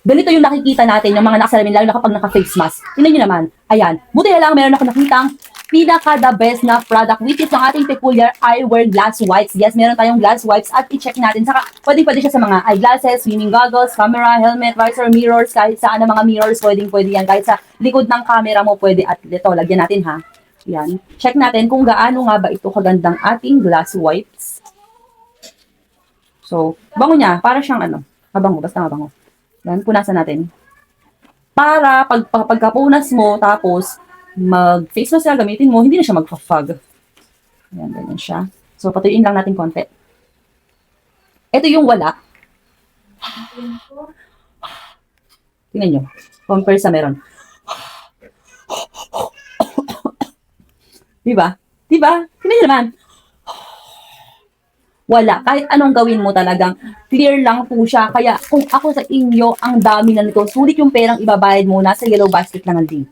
Ganito yung nakikita natin ng mga nakasalamin, lalo na kapag naka-face mask. Tingnan nyo naman. Ayan. Buti na lang meron ako nakitang pinaka-the best na product, which is ang ating peculiar eyewear glass wipes. Yes, meron tayong glass wipes at i-check natin. Saka, pwede siya sa mga eyeglasses, swimming goggles, camera, helmet, visor, mirrors, kahit saan na mga mirrors, pwede yan. Kahit sa likod ng camera mo, pwede. At ito, lagyan natin ha. Yan. Check natin kung gaano nga ba ito kagandang ating glass wipes. So, bango niya. Para siyang ano, mabango, basta mabango. Yan, punasan natin. Para pagkapunas mo, tapos mag-face mask na gamitin mo, hindi na siya mag-fog. Ayan, ganyan siya. So, patuyuin lang natin konti. Ito yung wala. Tingnan nyo. Compare sa meron. Diba? Diba? Tingnan nyo naman. Wala. Kahit anong gawin mo talagang clear lang po siya. Kaya kung ako sa inyo, ang dami na nito. Sulit yung perang ibabayad mo, nasa yellow basket lang ang link.